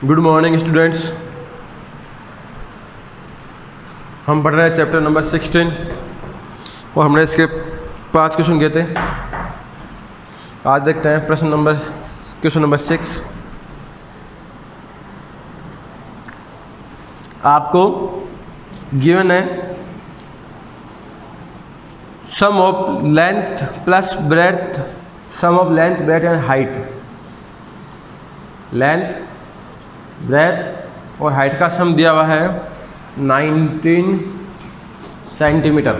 Good morning students. हम पढ़ रहे हैं चैप्टर नंबर 16 और हमने इसके 5 क्वेश्चन किए थे। आज देखते हैं क्वेश्चन नंबर 6। आपको गिवन है sum of length plus breadth, sum of length breadth and height. Length breadth और हाइट का सम दिया हुआ है 19 centimetre.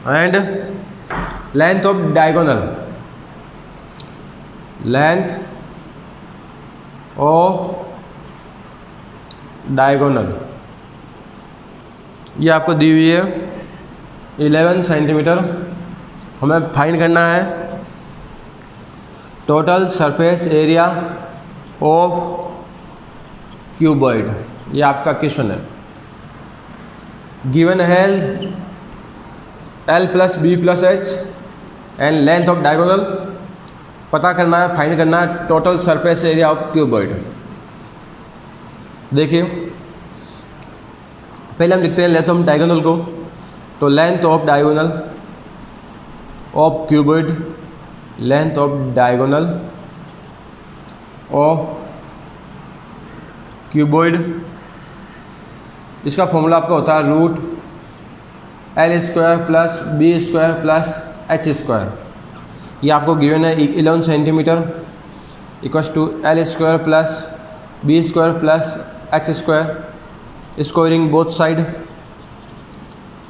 And length of diagonal, length of diagonal ये आपको दी हुई है 11 सेंटीमीटर। हमें फाइंड करना है total surface area of cuboid. ये आपका क्वेश्चन है। गिवन है L plus B plus H and length of diagonal. पता करना है, फाइंड करना है total surface area of cuboid. देखिए पहले हम लिखते हैं लेंथ ऑफ डायगोनल को। तो length of diagonal of cuboid, length of diagonal of cuboid, इसका फॉर्मूला आपका होता है root L square plus B square plus H square. ये आपको गिवन है 11 centimetre equals to L square plus B square plus H square, squaring both side.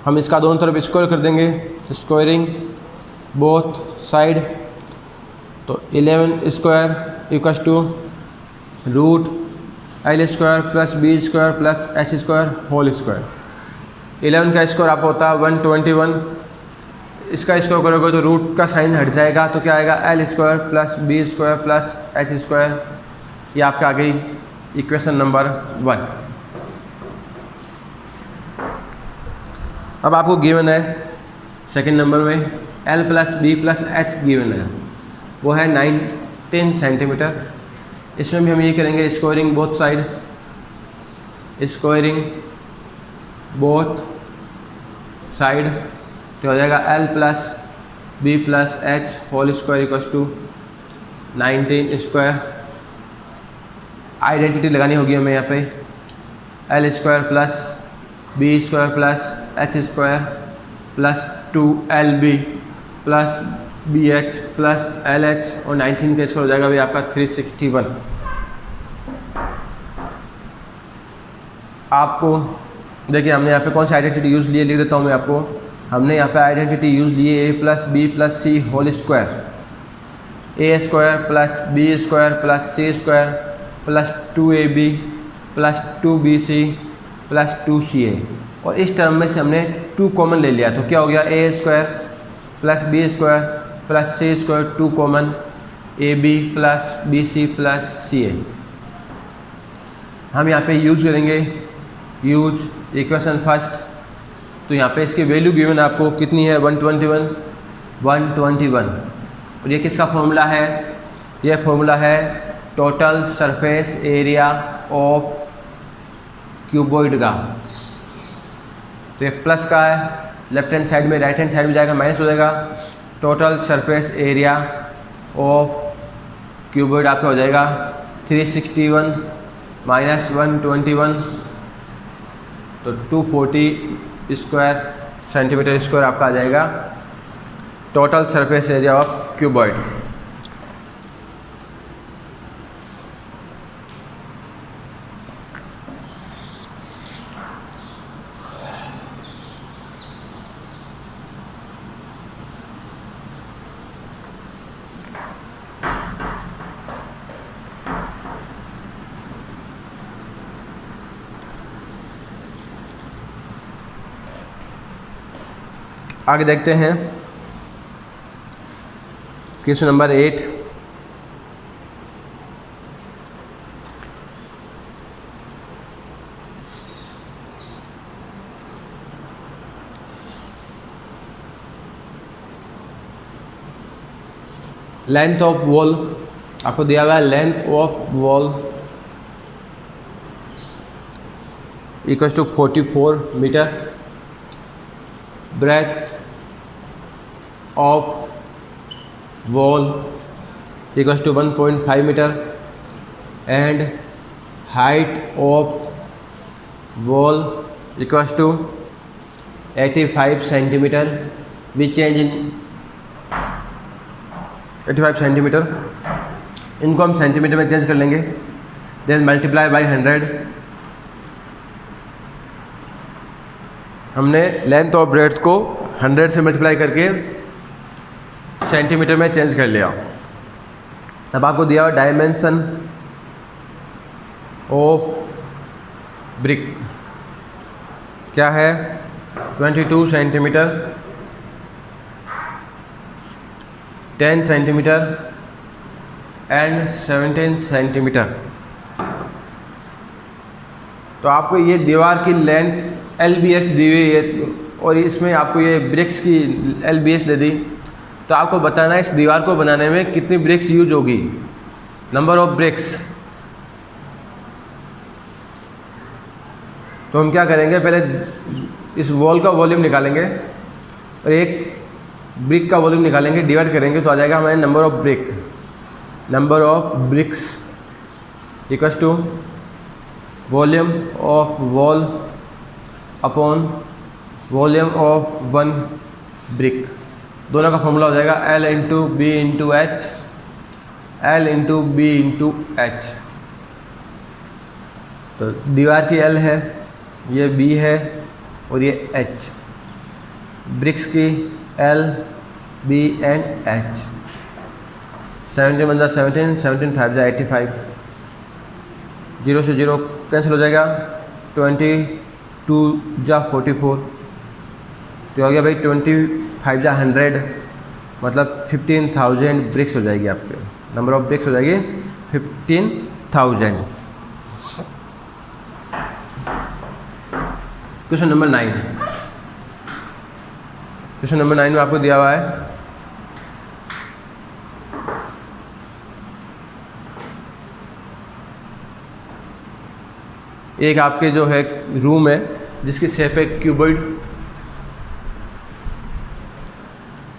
हम इसका दोनों तरफ स्क्वायर कर देंगे, स्क्वायरिंग बोथ साइड। तो 11 square equals to root L square plus B square plus H square whole square. 11 का square आपको होता है 121। इसका स्क्वायर करोगे तो रूट का साइन हट जाएगा, तो क्या आएगा L square plus B square plus H square. ये आपका आ गई इक्वेशन नंबर 1। अब आपको गिवन है सेकंड नंबर में L plus B plus H given है, वो है 19 सेंटीमीटर। इसमें भी हम ये करेंगे squaring both side, squaring both side. तो हो जाएगा L plus B plus H whole square equals to 19 square. Identity लगानी होगी हमें यहाँ पे, L square plus B square plus H square plus 2LB plus BH plus LH और 19 का स्क्वायर हो जाएगा भी आपका 361। आपको देखिए हमने यहाँ पे कौन सी आइडेंटिटी यूज़ लिए, लिख देता हूँ मैं आपको। हमने यहाँ पे आइडेंटिटी यूज़ लिए a plus B plus C whole square, A square plus B square plus C square plus 2AB plus 2BC plus 2CA। और इस टर्म में से हमने 2 कॉमन ले लिया, तो क्या हो गया A square plus B square plus C square 2 common, AB plus BC plus CA। हम यहाँ पे यूज करेंगे यूज इक्वेशन फर्स्ट। तो यहाँ पे इसकी वैल्यू गिवन आपको कितनी है 121। और ये किसका फॉर्मूला है? ये फॉर्मूला है total surface area of cuboid का। तो ये प्लस का है, लेफ्ट हैंड साइड में, राइट हैंड साइड में जाएगा माइनस हो जाएगा। Total surface area of cuboid आपका हो जाएगा 361 माइनस 121, तो 240 स्क्वायर सेंटीमीटर स्क्वायर आपका आ जाएगा total surface area of cuboid. आगे देखते हैं question number 8। Length of wall आपको दिया हुआ है, length of wall equals to 44 metre, breadth of wall equals to 1.5 metre and height of wall equals to 85 centimetre. We change in 85 centimetre, इनको हम centimetre में चेंज कर लेंगे। Then multiply by 100। हमने लेंथ और ब्रेड्थ को 100 से मल्टीप्लाई करके सेंटीमीटर में चेंज कर लिया। अब आपको दिया हुआ डायमेंशन ऑफ ब्रिक क्या है, 22 सेंटीमीटर, 10 सेंटीमीटर एंड 17 सेंटीमीटर। तो आपको ये दीवार की लेंथ LBS दी हुई है और इसमें आपको ये ब्रिक्स की LBS दे दी। तो आपको बताना है इस दीवार को बनाने में कितनी ब्रिक्स यूज होगी, नंबर ऑफ ब्रिक्स। तो हम क्या करेंगे, पहले इस वॉल का वॉल्यूम निकालेंगे और एक ब्रिक का वॉल्यूम निकालेंगे, डिवाइड करेंगे तो आ जाएगा हमारे number of brick. Number of bricks equals to volume of wall upon volume of one brick. दोनों का फॉर्मूला हो जाएगा L into B into H, L into B into H. तो दीवार की L है, ये B है और ये H। ब्रिक्स की L, B एंड H। 17 बन जा 17, 17 5 जा 85, 0 से 0 कैंसिल हो जाएगा, 22 जा 44, तो हो गया भाई 25 जा 100, मतलब 15,000 ब्रिक्स हो जाएगी आपके। नंबर ऑफ ब्रिक्स हो जाएगी 15,000। Question number 9। क्वेश्चन नंबर 9 में आपको दिया हुआ है एक आपके जो है रूम है जिसकी शेप है क्यूबॉइड,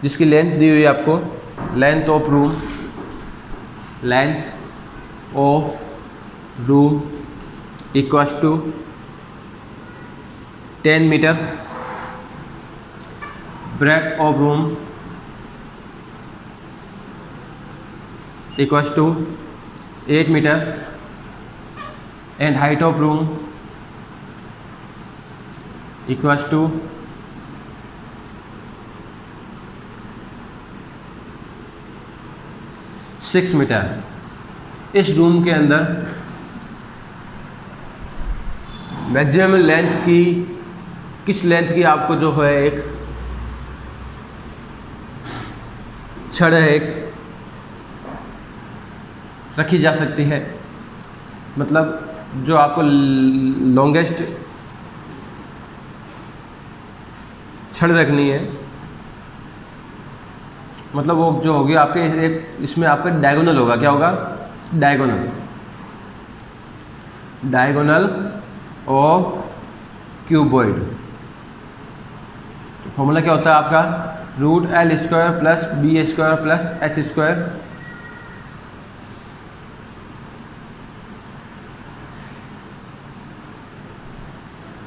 जिसकी लेंथ दी हुई है आपको, length of room, length of room equals to 10 metre, breadth of room equals to 8 metre and height of room equals to 6 metre. इस रूम के अंदर मैक्सिमम लेंथ की, किस लेंथ की आपको जो है एक छड़ है एक रखी जा सकती है, मतलब जो आपको लॉन्गेस्ट छड़ रखनी है, मतलब वो जो होगी आपके एक, इसमें आपका डायगोनल होगा, क्या होगा, डायगोनल, डायगोनल ऑफ क्यूबॉइड। तो फॉर्मूला क्या होता है आपका, √L² plus B² plus H²।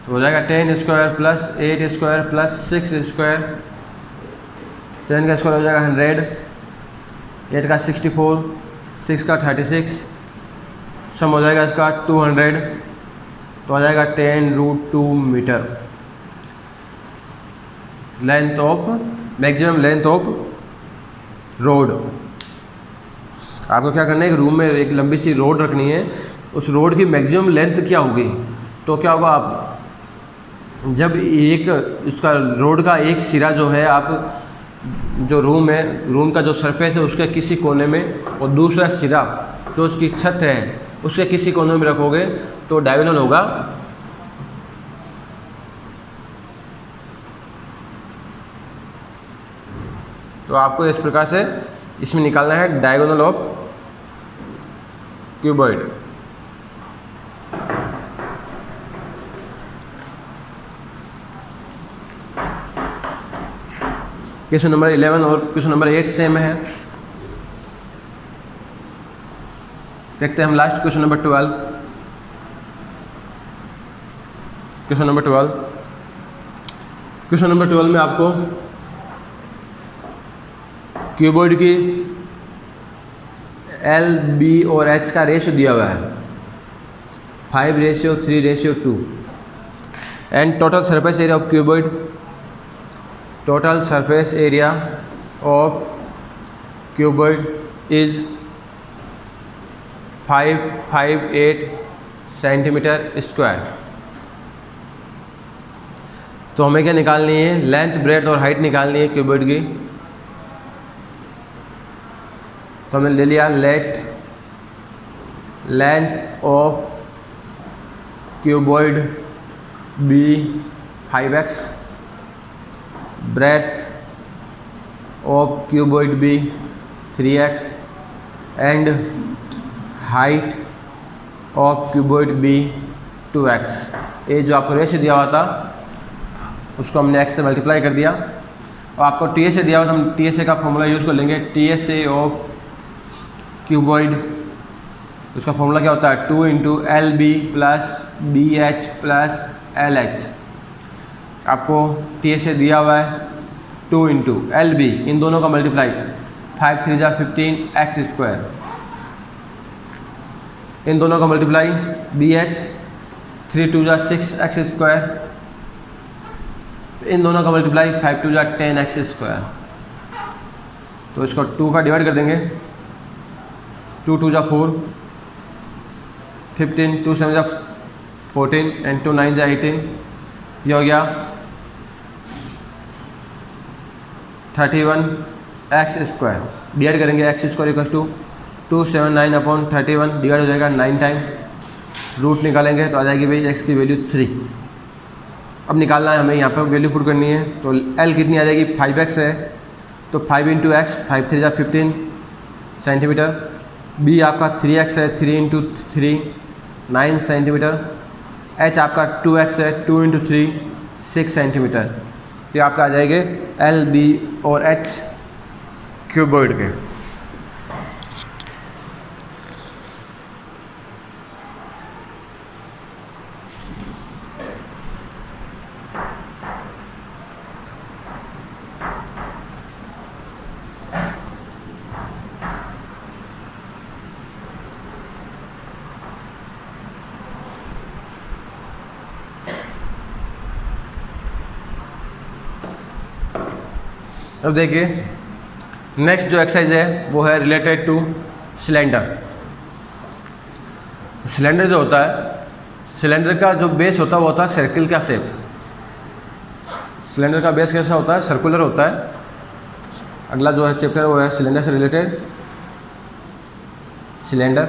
तो हो जाएगा 10² प्लस 8² प्लस 6²। 10 का स्क्वायर हो जाएगा 100, 8 का 64, 6 का 36, सम हो जाएगा इसका 200, तो आ जाएगा 10√2 metre length of, maximum length of rod. आपको क्या करना है, एक रूम में एक लंबी सी रोड रखनी है, उस रोड की मैक्सिमम लेंथ क्या होगी, तो क्या होगा, आप जब एक उसका रोड का एक सिरा जो है, आप जो रूम है, रूम का जो सरफेस है उसके किसी कोने में, और दूसरा सिरा जो उसकी छत है उसके किसी कोने में रखोगे तो डायगोनल होगा। तो आपको इस प्रकार से इसमें निकालना है diagonal of cuboid. Question number 11 और क्वेश्चन नंबर 8 सेम है। देखते हैं हम last question number 12। Question number 12 में आपको क्यूबॉइड की L, B और H का रेशियो दिया हुआ है 5:3:2 and total surface area of cuboid, total surface area of cuboid is 558 centimetre square. तो हमें क्या निकालनी है, लेंथ, ब्रेड्थ और हाइट निकालनी है क्यूबॉइड की। तो हमने ले लिया length of cuboid be 5x, breadth of cuboid be 3x and height of cuboid be 2x। ये जो आपको रेशियो दिया हुआ था उसको हमने x से मल्टीप्लाई कर दिया और आपको TSA दिया हुआ तो हम TSA का फॉर्मूला यूज़ कर लेंगे। TSA ऑफ क्यूबॉइड, उसका फॉर्मूला क्या होता है 2 × LB + BH + LH। आपको TSA दिया हुआ है 2 × LB, इन दोनों का मल्टीप्लाई 5 × 3 = 15x², इन दोनों का मल्टीप्लाई BH 3 × 2 = 6x², तो इन दोनों का मल्टीप्लाई 5 × 2 = 10x²। तो इसको 2 का डिवाइड कर देंगे, 2 × 2 = 4, 15, 2 × 7 = 14 एंड 2 × 9 = 18। ये हो गया 31x²। डिवाइड करेंगे x² = 279/31, डिवाइड हो जाएगा 9 टाइम। रूट निकालेंगे तो आ जाएगी भाई x की वैल्यू 3। अब निकालना है हमें, यहाँ पर वैल्यू पुट करनी है। तो L कितनी आ जाएगी, 5x है तो 5 × x, 5 × 3 = 15 सेंटीमीटर। B आपका 3x है, 3 × 3 9 सेंटीमीटर। H आपका 2x है, 2 × 3 6 सेंटीमीटर। तो आपका आ जाएंगे L, B और H क्यूबॉइड के। अब देखिए नेक्स्ट जो एक्सरसाइज है वो है रिलेटेड टू सिलेंडर। सिलेंडर जो होता है, सिलेंडर का जो बेस होता है वो होता है सर्किल का शेप। सिलेंडर का बेस कैसा होता है, सर्कुलर होता है। अगला जो है चैप्टर वो है सिलेंडर से रिलेटेड, सिलेंडर।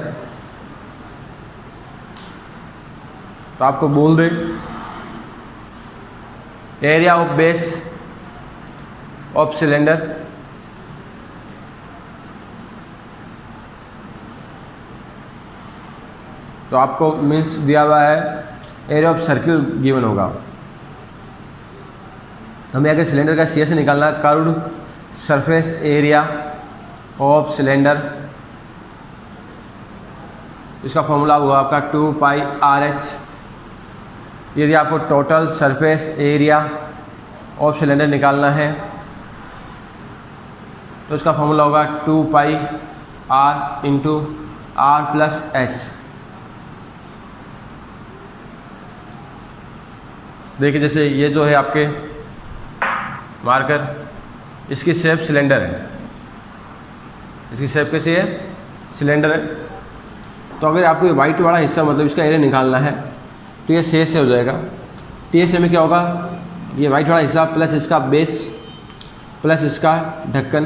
तो आपको बोल दे area of base of cylinder, तो आपको मीन्स दिया हुआ है एरिया ऑफ सर्किल गिवन होगा। हमें अगर सिलेंडर का CSA निकालना है, curved surface area of cylinder, इसका फॉर्मूला हुआ आपका 2πRH। यदि आपको total surface area of cylinder निकालना है तो इसका फॉर्मूला होगा 2πR × R + H। देखिए जैसे ये जो है आपके मार्कर, इसकी शेप सिलेंडर है, इसकी शेप कैसी है, सिलेंडर है। तो अगर आपको ये वाइट वाला हिस्सा मतलब इसका एरिया निकालना है तो ये शेष से हो जाएगा। TSA में क्या होगा, ये वाइट वाला हिस्सा प्लस इसका बेस प्लस इसका ढक्कन,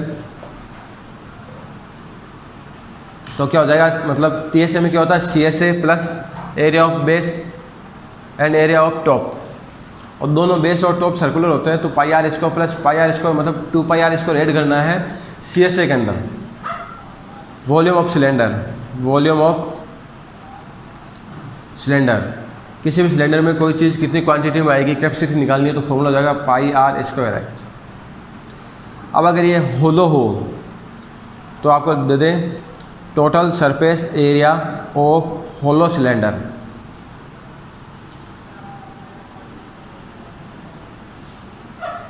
तो क्या हो जाएगा, मतलब TSA में क्या होता है CSA plus area of base and area of top, और दोनों बेस और टॉप सर्कुलर होते हैं। तो πr² + πr² मतलब 2πr² ऐड करना है CSA के अंदर। Volume of cylinder, volume of cylinder, किसी भी सिलेंडर में कोई चीज़ कितनी क्वांटिटी में आएगी, कैपेसिटी निकालनी है तो फॉर्मूला हो जाएगा पाई आर स्क्वायर एच। अब अगर ये होलो हो तो आपको दे दें total surface area of hollow cylinder,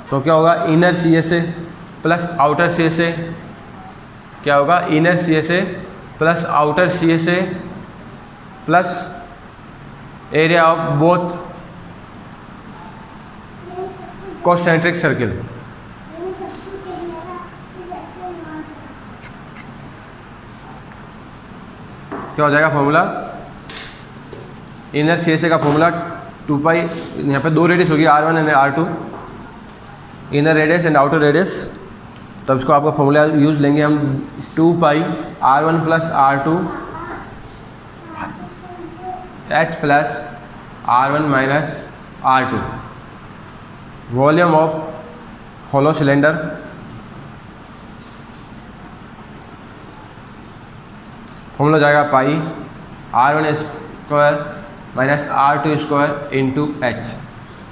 तो क्या होगा inner C S A plus outer C S A, क्या होगा inner C S A plus outer C S A plus area of both concentric circle. क्या हो जाएगा formula, inner C S A का formula 2 पाई, यहाँ पे दो रेडियस होगी R1 and R2, inner radius and outer radius, तो इसको आपका फॉर्मूला यूज लेंगे हम 2 pi R1 plus R2 H plus R1 minus R2, volume of hollow cylinder, formula हो जाएगा pi R1 square minus R2 square into H।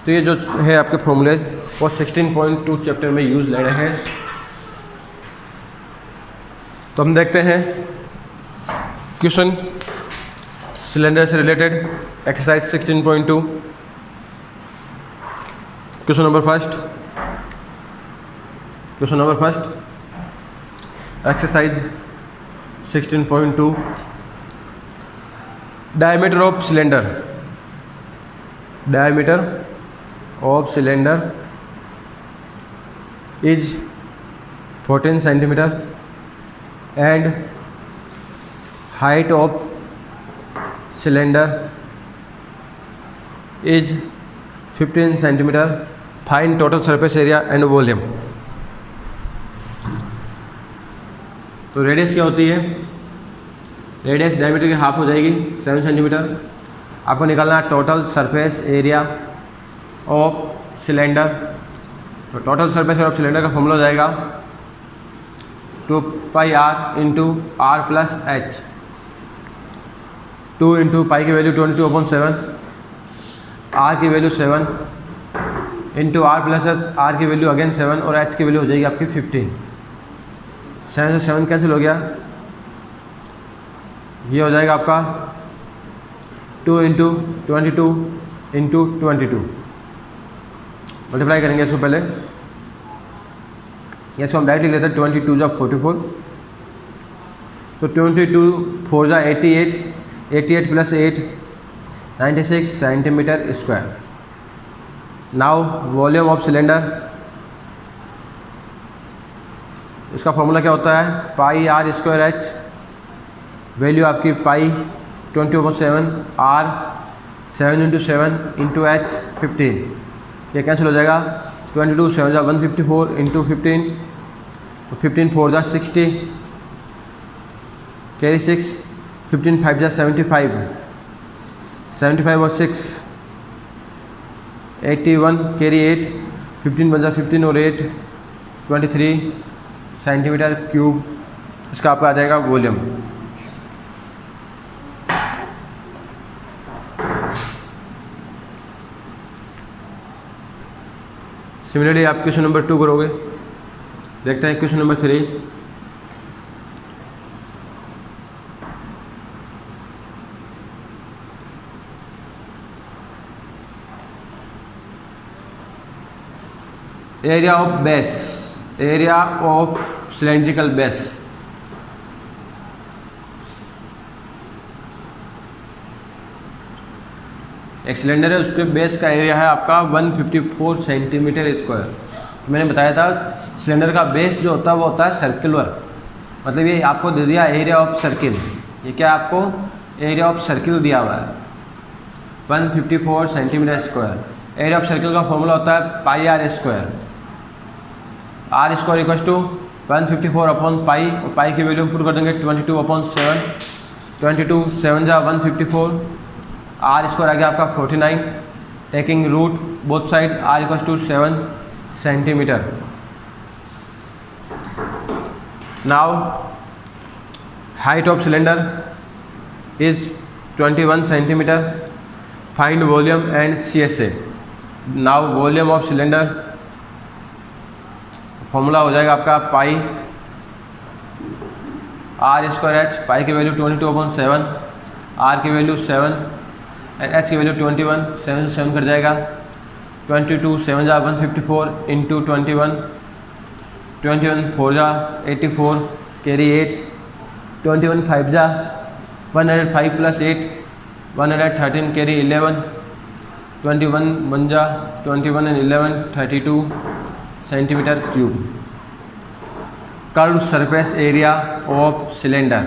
तो ये जो है आपके फॉर्मूले वो 16.2 चैप्टर में यूज़ ले रहे हैं। तो हम देखते हैं क्वेश्चन सिलेंडर से related exercise 16.2। Question number first exercise 16.2, diameter of cylinder, diameter of cylinder is 14 centimeter and height of cylinder is 15 centimeter. Find total surface area and volume. तो रेडियस क्या होती है, रेडियस डायमीटर की half हो जाएगी 7 centimetre. आपको निकालना है total surface area of cylinder, तो टोटल सरफेस ऑफ सिलेंडर का फॉर्मूला हो जाएगा 2 pi r into r plus h, 2 into pi की वैल्यू 22/7, आर की वैल्यू 7 into r plus h, r की वैल्यू अगेन 7 और एच की वैल्यू हो जाएगी आपकी 15। 7 से 7 कैंसिल हो गया, ये हो जाएगा आपका 2 इंटू 22 इंटू 22, मल्टीप्लाई करेंगे इसको पहले, इसको हम डायरेक्टली लेते हैं 22 जा 44, तो 22 4 जा 88, 88 plus 8 96 centimetre square. Now volume of cylinder, इसका फॉर्मूला क्या होता है pi r square H, value आपकी पाई 20/7, आर 7 इंटू 7 इंटू एच 15, ये कैंसिल हो जाएगा, 22 7 जा 154 इंटू 15, तो 15 4 जा 60, कैरी 6, 15 5 जा 75, 75 और 6 81, कैरी 8, 15 1 जा 15 और 8 23 सेंटीमीटर क्यूब, इसका आपका आ जाएगा वॉल्यूम। सिमिलरली आप क्वेश्चन नंबर 2 करोगे, देखते हैं question number 3। Area of base, area of cylindrical base, एक सिलेंडर है उसके बेस का एरिया है आपका 154 सेंटीमीटर स्क्वायर। मैंने बताया था सिलेंडर का बेस जो होता है वो होता है सर्कुलर, मतलब ये आपको दे दिया एरिया ऑफ सर्किल, ये क्या आपको एरिया ऑफ सर्किल दिया हुआ है 154 centimetre square. Area of circle का फॉर्मूला होता है pi r square, r square equal to 154 upon pi, और पाई की वैल्यू पुट कर देंगे 22/7, 22 7 जा 154, आर स्क्वायर आ गया आपका 49, taking root both side, are equal to 7 centimetre. Now height of cylinder is 21 centimeter. Find volume and CSA. Now volume of cylinder formula हो जाएगा आपका पाई आर स्क्वायर एच, पाई की वैल्यू 22/7, आर की वैल्यू 7 एंड एच की value 21, 7 से 7 cut जाएगा, 22 7 जा 154 इंटू 21, 21 4 जा 84 कैरी 8, 21 5 जा 105 प्लस 8 113 कैरी 11, 21 1 जा 21 and 11 32 centimetre cube. Curved surface area of cylinder,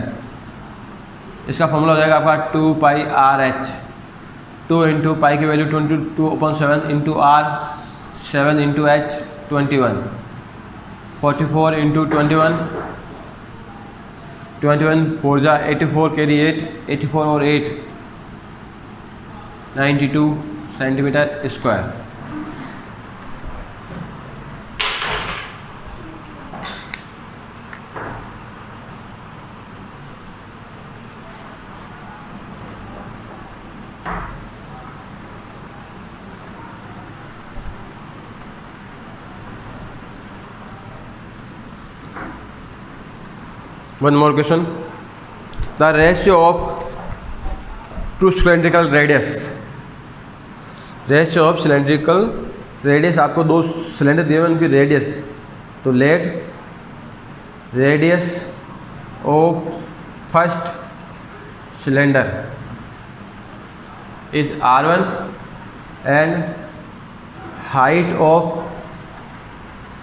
इसका फॉर्मूला हो जाएगा आपका 2 pi R H, 2 into pi की value 22/7 into R 7 into H 21, 44 into 21, 21 4 जा 84 कैरी 8, 84 और 8 92 centimetre square. One more question. The ratio of to cylindrical radius. Ratio of cylindrical radius, आपको दो cylinder दिए हुए उनकी रेडियस, तो let radius of first cylinder is R1 and height of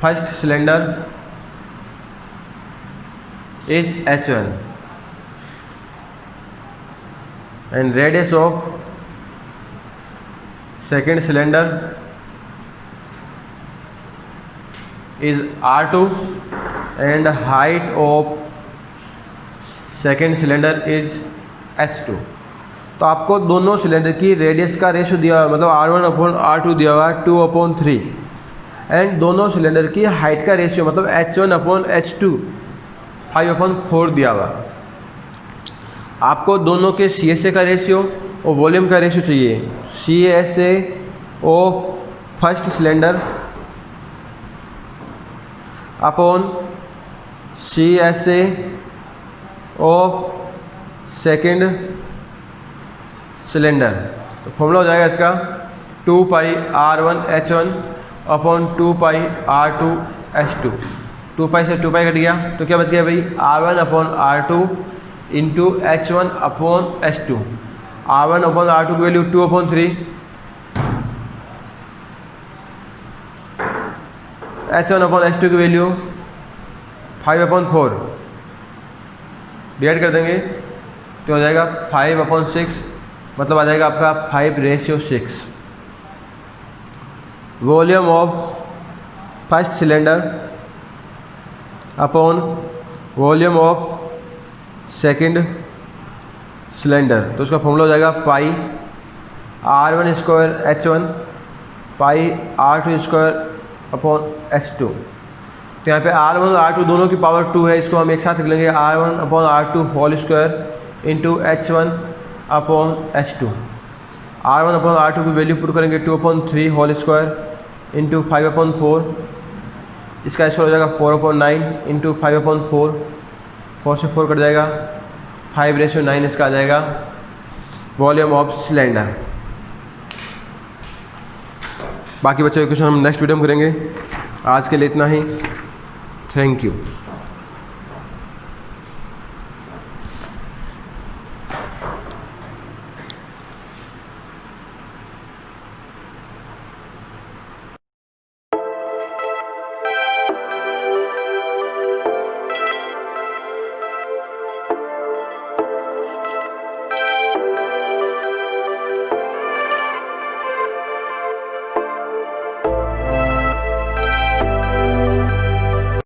first cylinder is H1 and radius of second cylinder is R2 and height of second cylinder is H2। तो आपको दोनों cylinder की radius का ratio दिया हुआ है, मतलब R1/R2 दिया हुआ है 2/3 एंड दोनों सिलेंडर की हाइट का रेशियो मतलब H1/H2 5/4 दिया हुआ। आपको दोनों के CSA का रेशियो और वॉल्यूम का रेशियो चाहिए। CSA of first cylinder upon CSA of second cylinder, तो फॉर्मूला हो जाएगा इसका 2 पाई R1H1 अपॉन 2 पाई R2H2। 2 पाई से 2 पाई कट गया तो क्या बच गया भाई, R1/R2 इंटू H1/H2। R1/R2 की वैल्यू 2/3, H1/H2 की वैल्यू 5/4, डिवाइड कर देंगे तो हो जाएगा 5/6, मतलब आ जाएगा आपका 5:6। Volume of first cylinder upon volume of second cylinder, तो उसका फॉर्मूला हो जाएगा पाई R1² पाई R2² अपॉन H2। तो यहाँ पे R1 और R2 दोनों की पावर 2 है, इसको हम एक साथ लिख लेंगे R1/R2 whole square into H1/H2। R1/R2 की वैल्यू पुट करेंगे 2/3 होल स्क्वायर इंटू 5/4, इसका स्क्वायर हो जाएगा 4/9 इंटू 5/4, 4 से 4 कट जाएगा, 5:9 इसका आ जाएगा वॉल्यूम ऑफ सिलेंडर। बाकी बच्चों के क्वेश्चन हम नेक्स्ट वीडियो में करेंगे। आज के लिए इतना ही, थैंक यू।